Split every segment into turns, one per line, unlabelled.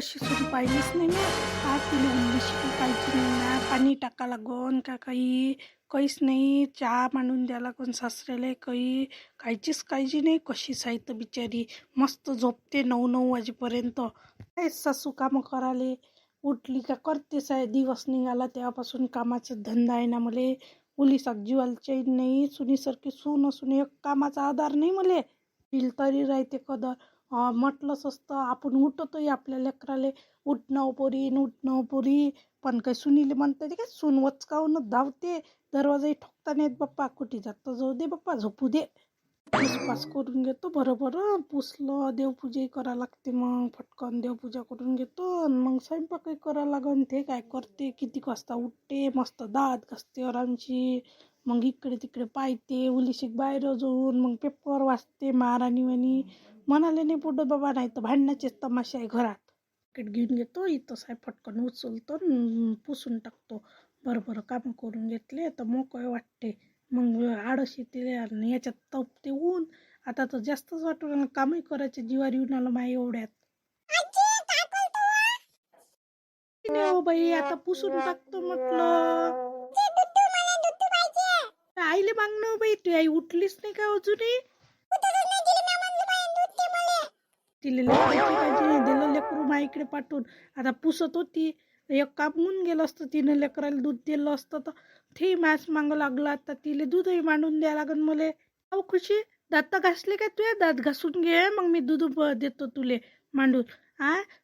अशी सुरू पाहिलीच नाही मी. तिला उल्लीशी काही पाहिजे नाही ना, पाणी टाका लागन का काही काहीच नाही. चहा मांडून द्या लागन सासऱ्याला, काहीचीच काळजी नाही. कशीच आहे तर बिचारी मस्त झोपते 9-9 वाजेपर्यंत. काय सासू कामं कराले उठली का करतेच आहे. दिवस निघाला तेव्हापासून कामाचा धंदा आहे ना मले. मुलीसाक जीवाला चैन नाही. सुनीसारखी सून असून एक कामाचा आधार नाही मले. दिल तरी राहते कदर. म्हटलंच असतं आपण उठतोय आपल्या लेकराले, उठणं पोरी, पण काही सुनीले म्हणता ते काय सून वचकावून धावते. दरवाजाही ठोकता नाहीत बाप्पा. कुठे जातं जाऊ दे बाप्पा, झोपू दे. पुसपास करून घेतो बरोबर. पुसलं देवपूजाही करा लागते. मग फटकन देवपूजा करून घेतो आणि मग स्वयंपाकही करा लागन. ते काय करते, किती वाजता उठते, मस्त दात घासते आरामची. मग इकडे तिकडे पाहते उलिशिक बाहेर जाऊन. मग पेपर वाचते महाराणीवाणी. म्हणाले नाही पुढं बाबा, नाही तर भांडणाचेच तमाशे आहे घरात. पॅकेट घेऊन घेतो इथं साहेब, फटकन उचलतो पुसून टाकतो. बरोबर कामं करून घेतले तर मोकळे वाटते. मग आळस येते आणि याच्यात तपते ऊन. आता तर जास्तच वाटून कामही करायचे जीवार येऊन आलं माय एवढ्यात. नाही हो बाई, आता पुसून टाकतो म्हटलं. आईले मागणं बाई, तू आई उठलीच नाही का अजूनही. तिला लेकराची काळजी नाही, दिलं लेकरू माईकडे पाठवून. आता पुसत होती, एक काम होऊन गेलं असतं. तिनं लेकराला दूध दिलं असतं तर ते मॅच मागं लागलं. आता तिला दूधही मांडून द्यावं लागन मले. अहो खुशी, दात घासले काय तुझे? दात घासून घे, मग मी दूध देतो तुले मांडून.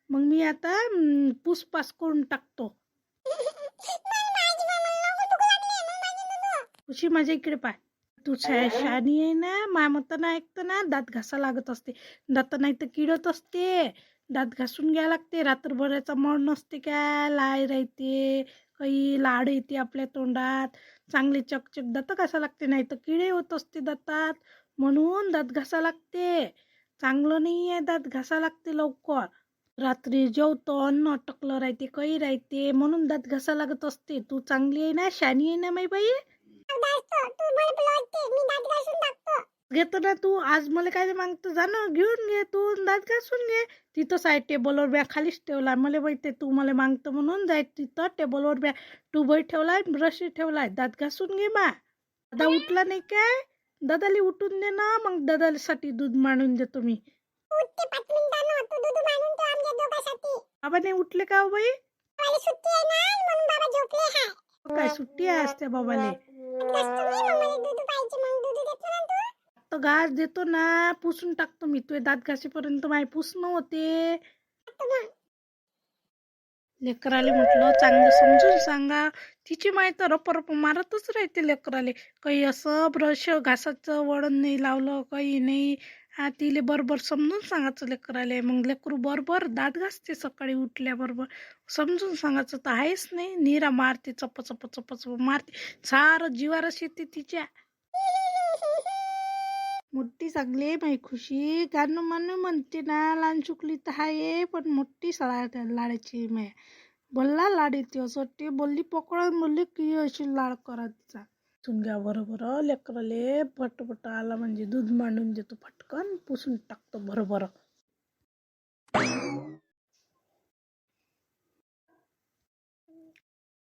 मग मी आता पुसपास करून टाकतो. खुशी माझ्या इकडे पाय. तू शहाणी आहे ना, माय मतानं ऐकतं ना. दात घासा लागत असते, दात नाही तर किडत असते. दात घासून घ्या लागते. रात्रभराचा मळ नसते काय, लाय राहते, काही लाड येते आपल्या तोंडात. चांगले चकचक दात घासा लागते, नाही तर किडे होत असते दातात. म्हणून दात घासा लागते. चांगलं नाही आहे दात घासा लागते लवकर. रात्री जेवतो अन्न अटकलं राहते, काही राहते, म्हणून दात घासा लागत असते. तू चांगली आहे ना, शहाणी आहे ना माई बाई. घेतो ना तू. आज मला काय मागतो, जा ना घेऊन घे तू, दात घासून घे. तिथंच आहे टेबलवर बॅग खालीच ठेवलाय. मला माहिती तू मला मागतो म्हणून. जाय तिथं टेबलवर बॅग टूबही ठेवलाय, ब्रश ठेवलाय. दात घासून घे मा. दादा उठला नाही काय? दादाला उठून दे ना, मग दादासाठी दूध मांडून देतो मी. बाबा नाही उठले का हो बाई? काय सुट्टी आहे असते बाबाले? तर घास देतो ना, पुसून टाकतो मी. तुझे दात घासेपर्यंत माय पुसणं होते. लेकराले म्हटलं चांगलं समजून सांगा. तिची माय तर रप मारतच राहते लेकराले. काही असं ब्रश घासाचं वळण नाही लावलं, काही नाही. तिले बरोबर समजून सांगायचं लेकराले. मग लेकरू बरोबर दात घासते सकाळी उठल्याबरोबर. समजून सांगायचं तर आहेच नाही. नीरा मारते, चप चप चप चप मारते. सारं जीवारच येते तिच्या. मोठी चांगली माई खुशी. गाणं मानू म्हणते ना, लहान चुकली तर हाय, पण मोठी लाडाची माय. बोलला लाड येते असं वाटते. बोलली पकडून बोलली की अशी लाड करा तिचा. घ्या बरोबर लेकराले. पटपट आला म्हणजे दूध मांडून देतो, फटकन पुसून टाकतो बरोबर.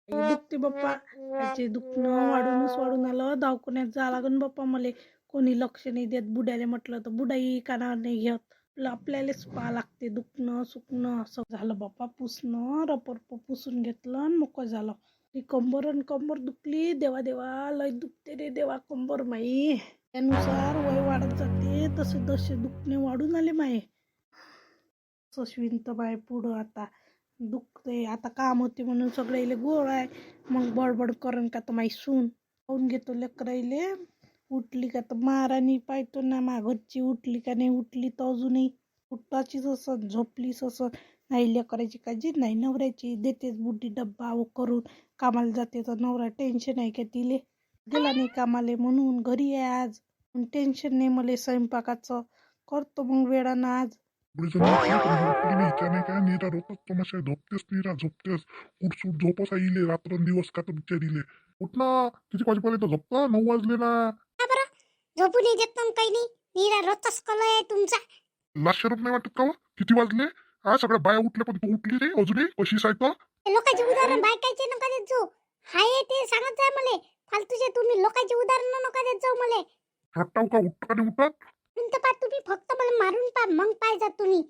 दुखते बाप्पा. त्याचे दुखणं वाढून आलं. दवाखान्यात जा लागन बाप्पा मले. कोणी लक्ष नाही देत. बुड्याले म्हटलं तर बुडाई कानावर नाही घेत. आपल्यालाच पाहा लागते. दुखणं सुकणं असं झालं बाप्पा. पुसणं रपरप पुसून घेतलं आणि मोकळं झालं. ती कंबर दुखली. देवा देवा लय दुखते रे देवा कंबर माई. त्यानुसार वय वाढत जाते, तसे दुखणे वाढून आले माये. सशविंत बाय पुढं आता दुखते. आता काम होते म्हणून सगळ्याले गोळ आहे. मग बडबड करण का तर माई सून पाहून घेतो लेकराईले. उठली का तर महाराणी पाहतो ना, घरची उठली का नाही उठली तर अजूनही उठाचीच असं, झोपलीच असं. नाही लेकराची काळजी नाही नवऱ्याची. देतेच बुड्डी डब्बा करून. कामाला जाते तर नवरा टेन्शन आहे का तिले? गेला नाही कामाले म्हणून घरी आहे आज. टेन्शन नाही मला स्वयंपाकाचं. करतो मग वेळानं आज.
हिच्या काय निरा रोजच तमाशा झोपतेस, निरा झोपतेस. उठसूट झोपच इले रात्रंदिवस का तर बिचारीले. उठ ना, किती वाजेपर्यंत झोपता? 9 वाजले ना.
झोपू नाही देत पण काही नाही. निरा रोजचाच कल आहे तुमचा.
लाज शरम नाही वाटत का हो? किती वाजले? हा सगळ्या बाया उठल्या पण तू उठली नाही अजूनही कशी सायकल
ते लोकांचे उदाहरण बायकायचे नका देत जाऊ. हाय ते सांगत जाय मले. फालतूचे तुम्ही लोकांचे उदाहरण नका देत जाऊ मले.
रट्टाव का उठत का नाही उठत
तुमचं पा तुम्ही फक्त मला मारून पा मग पाहिजे तुम्ही.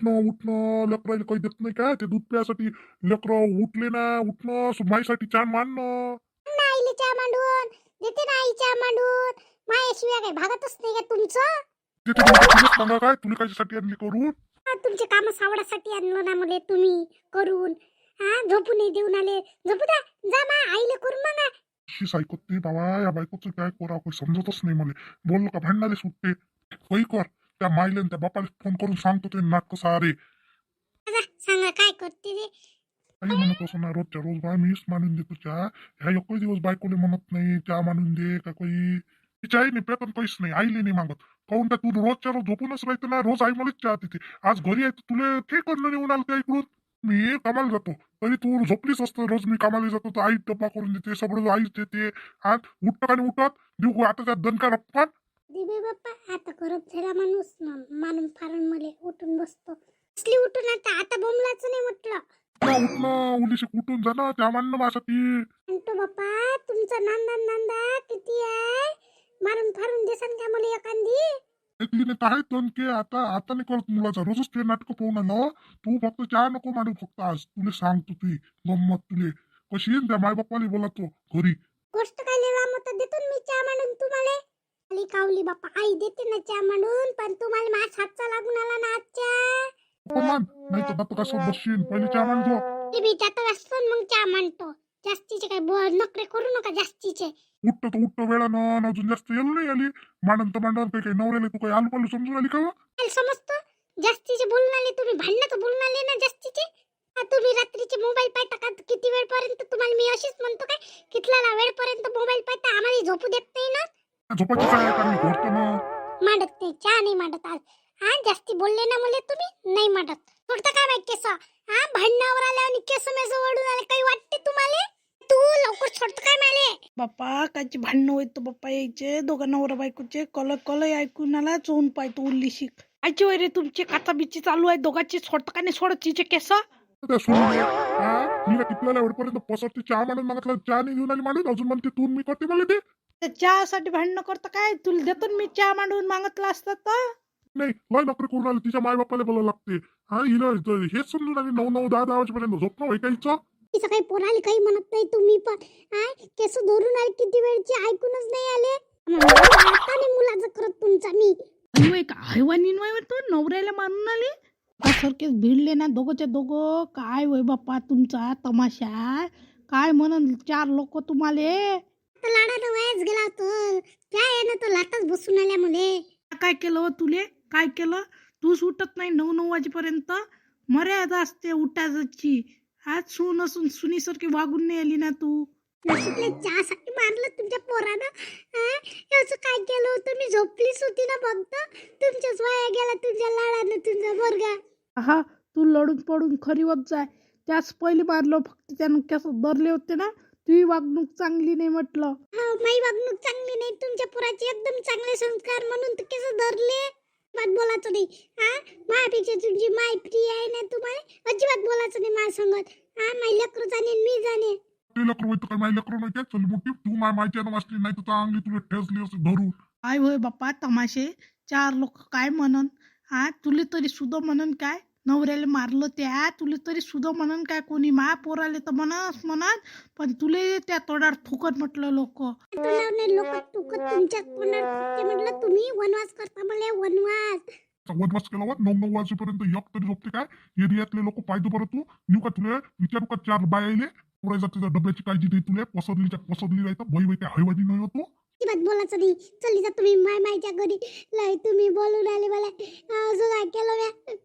उठणं लेकराला काही देत नाही का ते दूध प्यासाठी लेकरं उठले ना उठणं माईसाठी छान मानणं
ना आईले चहा मांडून देते ना आई चहा मांडून. मायाशिवाय काय भागतच नाही का तुमचं.
ते तुला सांगा काय तुला कशासाठी आणली करून
हा, तुमचे काम सावडासाठी आणलं ना मले तुम्ही करून. हा झोपू नाही देऊन आले. झोपू द्या जा मा आईले करून मग.
कशी सायकत ते बाबा या बायकोचं काय करा काही समजतच नाही मला बोललो का भांडणारे सुटते काही कर त्या माईले आणि त्या बापाला फोन करून सांगतो ते नाटक सारे
जा, सांगा काय करते ते.
काही म्हणत असं ना रोजच्या रोज बा मीच मानून देतो चहा ह्या एकही दिवस बायकोले म्हणत नाही चहा मानून दे का काही तिच्या आईने पेतन काहीच नाही आईले नाही मागत काहून का तू रोजच्या रोज झोपूनच राहते ना रोज आई मलाच चहा देते आज घरी आहे तुला ते करणं नेऊन आलं त्या इकडून मी कामाला जातो तरी तू झोपलीच असतं रोज मी कामाला जातो तर आई डब्बा करून देते सगळं आईच देते आज उठत आणि उठत देऊ आता त्या दणका रप्पा
दिबे बाप्पा आता करत झाला माणूस मानून फारून मले उठून बसतो. असली उठून आता बोंबलाच नाही म्हटलं.
उठणं उलीशी कुठून जाणं त्या मानणं माझ्यासाठी
म्हणतो बाप्पा तुमचा नांदा किती आहे. मारून फारून देसान का मला एखादी.
ऐकली नाही तर आहे दणके आता आता नाही करत मुलाचा रोजच ते नाटक पाहून आलं तू फक्त चहा नको मांडू फक्त आज तुला सांगतो तुझी गंमत तुले कशी येईन त्या माय बाप्पाला बोलातो घरी
गोष्ट काय लिहिला मग देतो मी चहा मांडून तुम्हाला. आली कावली बाप्पा आई देते ना चहा मांडून पण तुम्हाला माझ्या हातचा लागून आला ना आजच्या.
मान नाही तर दात कसं बसशील पहिले चहा मांडतो
ते बी त्यात असतो मग चहा मांडतो. जास्तीचे काय नखरे करू नका जास्तीचे.
उठतं वेळानं अजून जास्त येऊ नाही आली मांडण तर मांडण काही नवऱ्याला तू काही आलू पालू समजून आली का
मला समजतो जास्तीचे बोलून आले तुम्ही भांडणाचं बोलून आले ना जास्तीचे. तुम्ही रात्रीचे मोबाईल पाहता का किती वेळपर्यंत तुम्हाला मी अशीच म्हणतो काय कितला वेळपर्यंत मोबाईल पाहता आम्हाला झोपू देत नाही ना.
झोपायची काय कारण घोरतो ना
मांडत नाही चहा नाही मांडत आज. हा जास्ती बोलले ना मुले तुम्ही नाही मांडत. फक्त काय माहिती केस हा भांडणावर आले आणि केस मेस ओढून आले काही वाटते तुम्हाला. तू लवकर सोडत काय माले
बाप्पा कायचे भांडणं होत बाप्पा यायचे दोघं नवरा बायकोचे कल ऐकून आला चोऊन पाहतो उल्ली शिक आयची वय रे तुमची काचा बिची चालू आहे दोघांची सोडत का नाही सोडत तिचे केस.
त्या सोडून मीला कितल्या वेळपर्यंत पसरते चहा मांडून मागितलं चहा नाही घेऊन आली मांडून अजून म्हणते तू मी करते मला ते
त्या चहासाठी भांडणं करतं काय तुला देतो ना मी चहा मांडून मागतला असता तर.
नाही लय नोकरी करून आली तिच्या माय बापाला बोलावं लागते हा हिला हेच समजून आली 9-10 वाजेपर्यंत झोपणं होय काहीच
तिचं काही पोराला काही म्हणत नाही तुम्ही पण. केस धरून आले किती वेळची ऐकूनच नाही आले. आता नाही मुलाचं करत तुमचा मी.
वय काय वानीन वय तो नवऱ्याला मारून आले सारखेच भिडले ना दोघंच्या दोघं काय वय बाप्पा तुमचा तमाशा काय म्हणन 4 लोक तुम्हाला.
आता लाडानं वयाच गेला तर त्या यानं तो लाटाच बसून आल्या मुले.
काय केलं तुले काय केलं तूच उठत नाही 9 वाजेपर्यंत मर्यादा असते उठायची. आज सून असून सुनीसारखी वागून नाही आली ना तू.
नशिबले चहासाठी मारलं तुमच्या पोरानं. याचं काय केलं होतं मी झोपलीच होती ना फक्त. तुमच्याच वाया गेला तुमच्या लाडानं तुमचा पोरगा.
हा तू लढून पडून खरी होत जाय त्याच पहिले मारलं फक्त त्यानं कसं धरले होते ना तुझी वागणूक चांगली नाही म्हटलं.
माई वागणूक चांगली नाही तुमच्या पोराचे एकदम चांगले संस्कार म्हणून तर केस धरले. बात बोलायचं नाही. माझ्यापेक्षा तुमची माय प्रिय आहे ना तुम्हाला अजिबात बोलायचं नाही माझ्या संगत. माई लेकरू जाणे मी जाणे.
ते लेकरं होय तर काय माय लेकरं नाही काय चल मोठी तू मायच्या वाचली नाही तर चांगली तुला ठेसली असते धरून
काय होय बाप्पा तमाशे 4 लोक काय म्हणन. तुले तरी सुद्धा म्हणन काय नवऱ्याला मारलं त्या तुले तरी सुद्धा म्हणन काय कोणी मा पोराले तर म्हणत पण तुले त्या तोडार थुकत म्हटलं लोक.
लोक तुकत तुमच्या तोंडात ते म्हटलं तुम्ही वनवास करता मला वनवास.
वनवास केला वा 9 वाजेपर्यंत एक तरी झोपते काय एरियातले लोक पाहिजे बरं तू निव का तुला विचारू का 4 बायाले पुरायचा तिच्या डब्याची काळजी दे तुला पसरली राहतं भई काय हैवादी नाही होतो.
अजिबात बोलायचं नाही. चली जा तुम्ही मायच्या घरी. लय तुम्ही बोलून आले मला असं काय केलं म्या.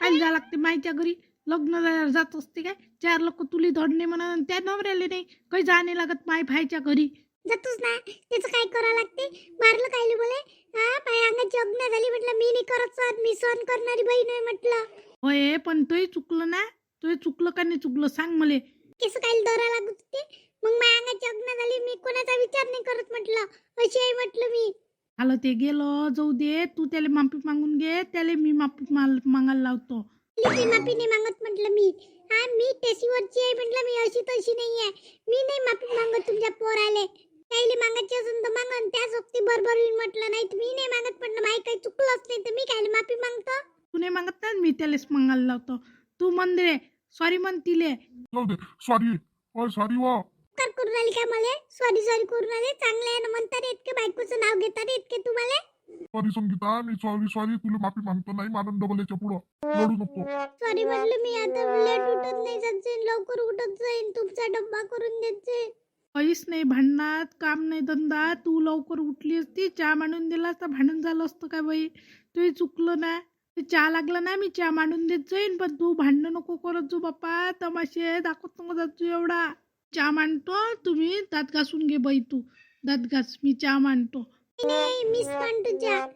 काय जा लागते माईच्या घरी लग्न झाल्यावर जात असते काय 4 लोक तुली धडणे म्हणा त्या नवऱ्याले नाही काही जाणे लागत माय भाईच्या घरी.
जातोच ना त्याचं काय करा लागते. मारलं काय बोले माझ्या अंगाची अग्न झाली म्हटलं मी नाही करत सहन मी सहन करणारी बाई नाही म्हटलं.
होय पण तोही चुकलं ना तोही चुकलं का नाही चुकलं सांग मले.
केस काय धरा लागत होते मग माझ्या अंगाची अग्न झाली मी कोणाचा विचार नाही करत म्हटलं. अशी आहे म्हटलं मी.
आलं ते गेलं जाऊ दे तू त्याला माफी मागून घे त्याला मी माफी मागायला लावतो.
मी माफी नाही मागत म्हटलं मी. हा मी टेसीवरची आहे म्हटलं, मी अशी तशी नाही आहे. मी नाही माफी मागत तुमच्या पोराले. त्याला मागायची असून तर मागा, त्याच वक्ती बरोबर येईन म्हटलं. नाही मी नाही मागत म्हटलं, माही काही चुकलंच नाही तर मी काय माफी मागतो.
तू नाही मागत ना, मी त्यालाच मंगायला लावतो. तू म्हण रे सॉरी म्हण तिले.
जाऊ दे. सॉरी. ओय सॉरी वा.
तर करून राहिली काय मला? सॉरी सॉरी करून राहिले. चांगले आहे ना म्हणता रे, इतके बायकोचं नाव घेता रे इतके तुम्हाला.
सॉरी संगीता, मी सॉरी सॉरी तुला माफी मागतो. नाही मानून डबल याच्या पुढं रडू नको.
सॉरी म्हटलं मी. आता लेट उठत नाही जात जाईन, लवकर उठत जाईन, तुमचा डब्बा करून देत जाईन.
काहीच नाही भांडणात, काम नाही धंदा. तू लवकर उठली असती, चहा मांडून दिला तर भांडण झालं असतं का बाई? तुही चुकलं ना. ते चहा लागला ना, मी चहा मांडून देत जाईन. पण तू भांडणं नको करत जो बाप्पा, तमाशे दाखवत नको जात तू एवढा. चहा मांडतो, तुम्ही दात घासून घे बाई. तू दात घास, मी चहा मांडतो.
नाही मीच पण तुझ्या